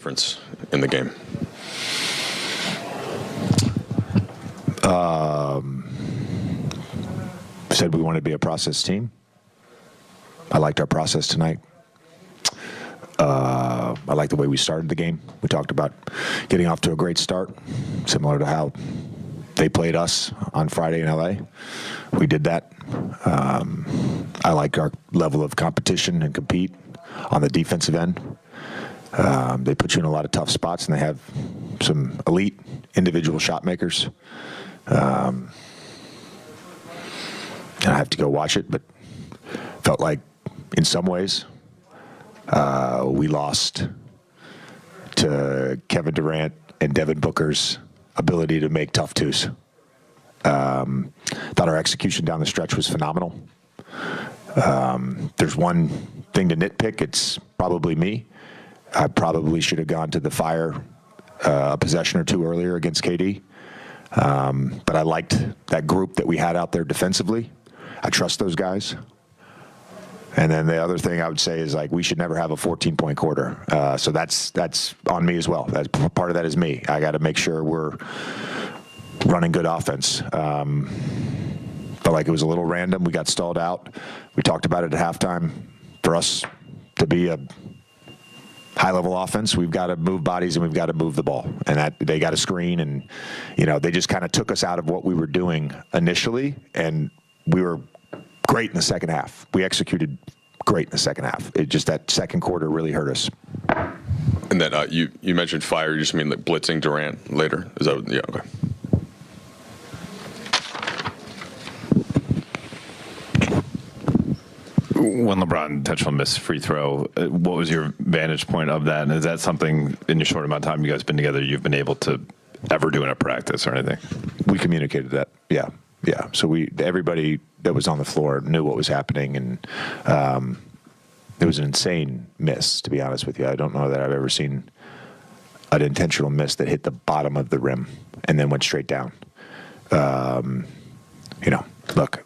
difference in the game? Said we wanted to be a process team. I liked our process tonight. I like the way we started the game. We talked about getting off to a great start, similar to how they played us on Friday in LA. We did that. I like our level of competition and compete on the defensive end. They put you in a lot of tough spots, and they have some elite individual shot makers. And I have to go watch it, but felt like in some ways we lost to Kevin Durant and Devin Booker's ability to make tough twos. Thought our execution down the stretch was phenomenal. There's one thing to nitpick. It's probably me. I probably should have gone to the fire a possession or two earlier against KD. But I liked that group that we had out there defensively. I trust those guys. And then the other thing I would say is, like, we should never have a 14-point quarter. So that's on me as well. That's part of that is me. I got to make sure we're running good offense. Felt like it was a little random. We got stalled out. We talked about it at halftime. For us to be a high-level offense, we've got to move bodies and we've got to move the ball. And that they got to screen, and they just kind of took us out of what we were doing initially, and we were great in the second half. We executed great in the second half. It just, that second quarter really hurt us. And then you mentioned fire. You just mean like blitzing Durant later? Is that yeah? Okay. When LeBron intentional missed free throw, what was your vantage point of that? And is that something in your short amount of time you guys been together you've been able to ever do in a practice or anything? We communicated that. Yeah. So everybody that was on the floor knew what was happening, and it was an insane miss, to be honest with you. I don't know that I've ever seen an intentional miss that hit the bottom of the rim and then went straight down. Look,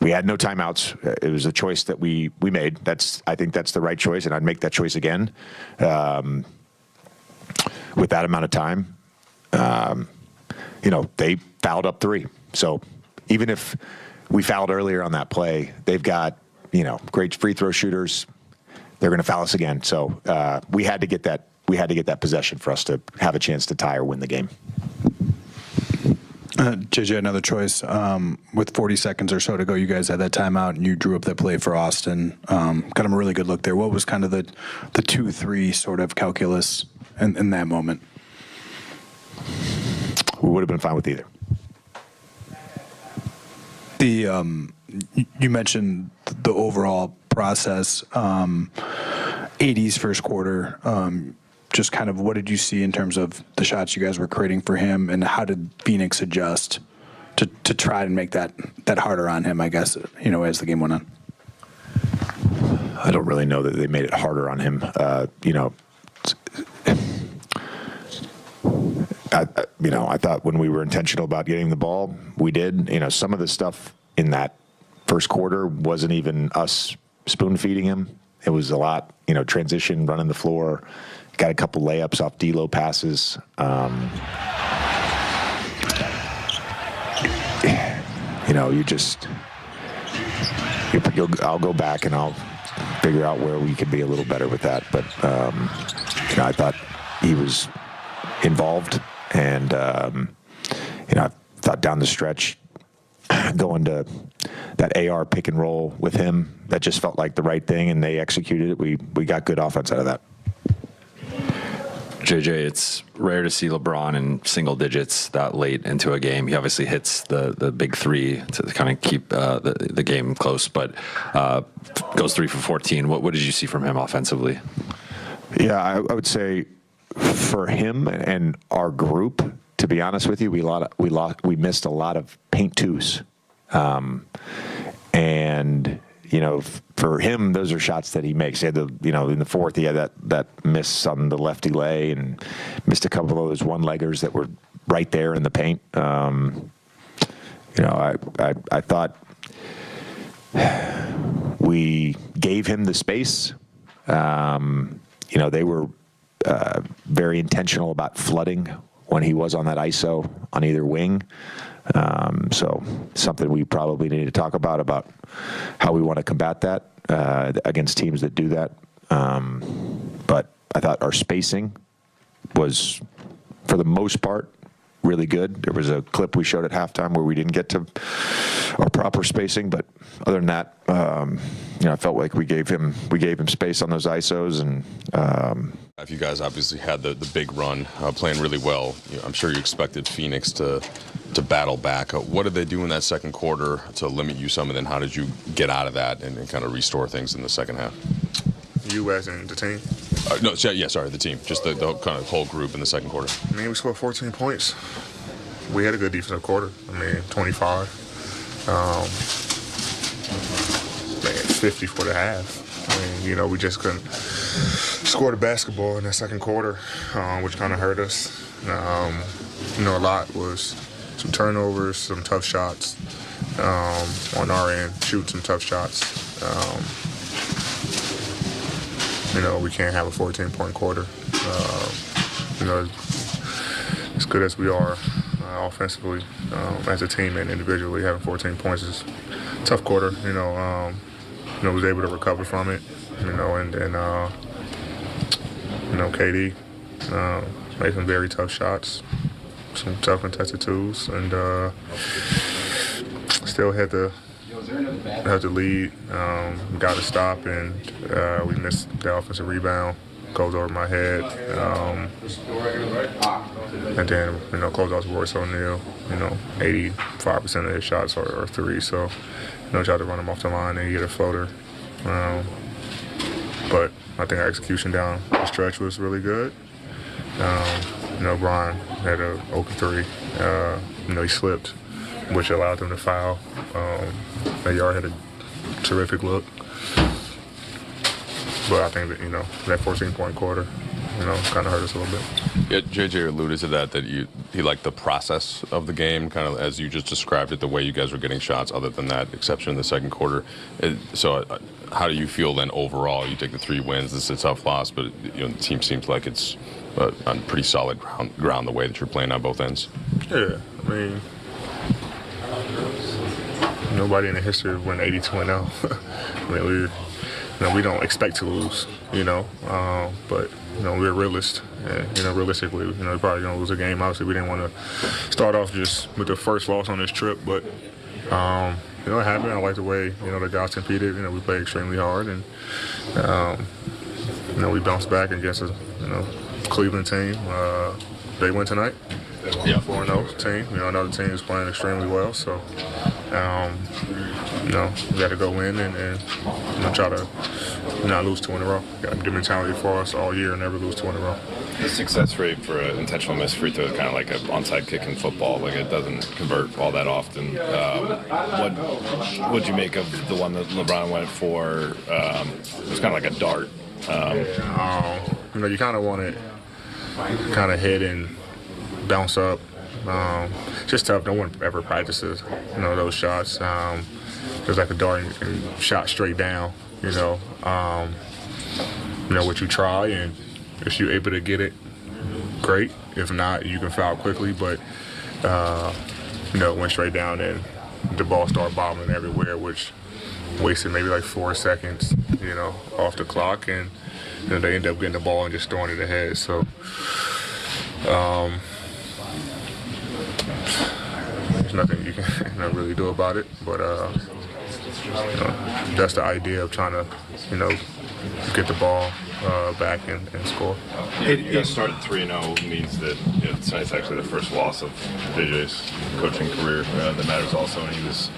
we had no timeouts. It was a choice that we made. I think that's the right choice, and I'd make that choice again with that amount of time. They fouled up 3. So even if we fouled earlier on that play, they've got, great free throw shooters. They're going to foul us again. So we had to get that. We had to get that possession for us to have a chance to tie or win the game. JJ, another choice. With 40 seconds or so to go, you guys had that timeout, and you drew up that play for Austin. Got him a really good look there. What was kind of the 2-3 sort of calculus in that moment? We would have been fine with either. You mentioned the overall process, 80s first quarter. Just kind of what did you see in terms of the shots you guys were creating for him, and how did Phoenix adjust to try and make that harder on him, I guess, as the game went on? I don't really know that they made it harder on him. I thought when we were intentional about getting the ball, we did. Some of the stuff in that first quarter wasn't even us spoon feeding him. It was a lot, transition, running the floor. Got a couple layups off D-Lo passes. I'll go back and I'll figure out where we could be a little better with that. But, I thought he was involved, and, I thought down the stretch, going to that AR pick and roll with him, that just felt like the right thing, and they executed it. We got good offense out of that. JJ, it's rare to see LeBron in single digits that late into a game. He obviously hits the big 3 to kind of keep the game close, but goes 3 for 14. What did you see from him offensively? Yeah, I would say for him and our group, to be honest with you, we missed a lot of paint 2s, and for him, those are shots that he makes. He had in the fourth, he had that miss on the lefty lay, and missed a couple of those one-leggers that were right there in the paint. I thought we gave him the space. They were very intentional about flooding when he was on that ISO on either wing. So something we probably need to talk about how we want to combat that against teams that do that. But I thought our spacing was, for the most part, really good. There was a clip we showed at halftime where we didn't get to our proper spacing, but other than that, I felt like we gave him space on those ISOs, and If you guys obviously had the big run, playing really well, I'm sure you expected Phoenix to battle back. What did they do in that second quarter to limit you some, and then how did you get out of that and kind of restore things in the second half? You as in the team? Sorry, the team. Just the kind of whole group in the second quarter. I mean, we scored 14 points. We had a good defensive quarter. 25. 50 for the half. I mean, we just couldn't score the basketball in that second quarter, which kind of hurt us. A lot was some turnovers, some tough shots on our end, shoot some tough shots. We can't have a 14-point quarter. As good as we are offensively, as a team and individually, having 14 points is a tough quarter. Was able to recover from it. KD made some very tough shots, some tough contested twos, and still had to lead. Got to stop, and we missed the offensive rebound. Goes over my head. And then, close out to Royce O'Neal. 85% of his shots are threes, so tried to run him off the line and get a floater. But I think our execution down the stretch was really good. Brian had an open three. He slipped, which allowed them to foul. Yard had a terrific look. But I think that, that 14-point quarter, kind of hurt us a little bit. Yeah, JJ alluded to that he liked the process of the game, kind of as you just described it, the way you guys were getting shots, other than that exception in the second quarter. So how do you feel then overall? You take the 3 wins, this is a tough loss, but the team seems like it's on pretty solid ground the way that you're playing on both ends. Yeah, I mean, nobody in the history of winning 82-0. I mean, we don't expect to lose, but we're realists. And, realistically, we're probably gonna lose a game. Obviously, we didn't want to start off just with the first loss on this trip, but it happened. I like the way the guys competed. We played extremely hard, and we bounced back against a Cleveland team. They win tonight. Yeah, 4-0 team. Another team is playing extremely well. So, we got to go in and try to not lose 2 in a row. Got the mentality for us all year, never lose 2 in a row. The success rate for an intentional missed free throw is kind of like an onside kick in football. Like, it doesn't convert all that often. What'd you make of the one that LeBron went for? It was kind of like a dart. You kind of want it kind of hit and bounce up. It's just tough. No one ever practices, those shots. It's like a dart and shot straight down. What you try, and if you're able to get it, great. If not, you can foul quickly. But it went straight down, and the ball started bobbling everywhere, which wasted maybe like 4 seconds, off the clock, and they end up getting the ball and just throwing it ahead. So. There's nothing you can really do about it, but that's the idea of trying to, get the ball back and score. You guys started 3-0 means that tonight's actually the first loss of JJ's coaching career that matters also, and he was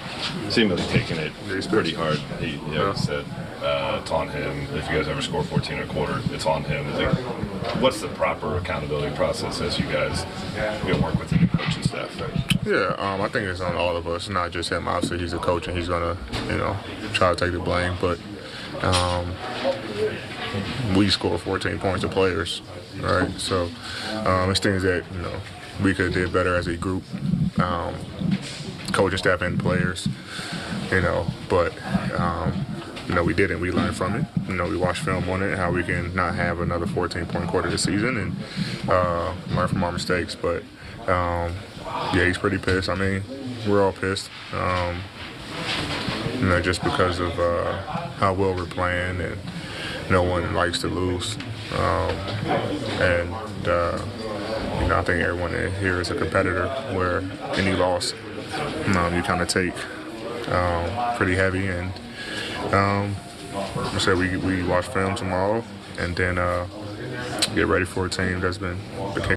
seemingly taking it pretty hard. He said it's on him. If you guys ever score 14 in a quarter, it's on him. What's the proper accountability process as you guys work with the new coaching staff? Yeah, I think it's on all of us, not just him. Obviously, he's a coach and he's gonna, try to take the blame. But we score 14 points to players, right? So it's things that we could have did better as a group, coaching staff and players, But we didn't. We learned from it. We watched film on it, how we can not have another 14-point quarter this season, and learn from our mistakes. But yeah, he's pretty pissed. I mean, we're all pissed. Just because of how well we're playing, and no one likes to lose. I think everyone here is a competitor, where any loss, you kind of take pretty heavy. And I said we watch film tomorrow, and then get ready for a team that's been the king.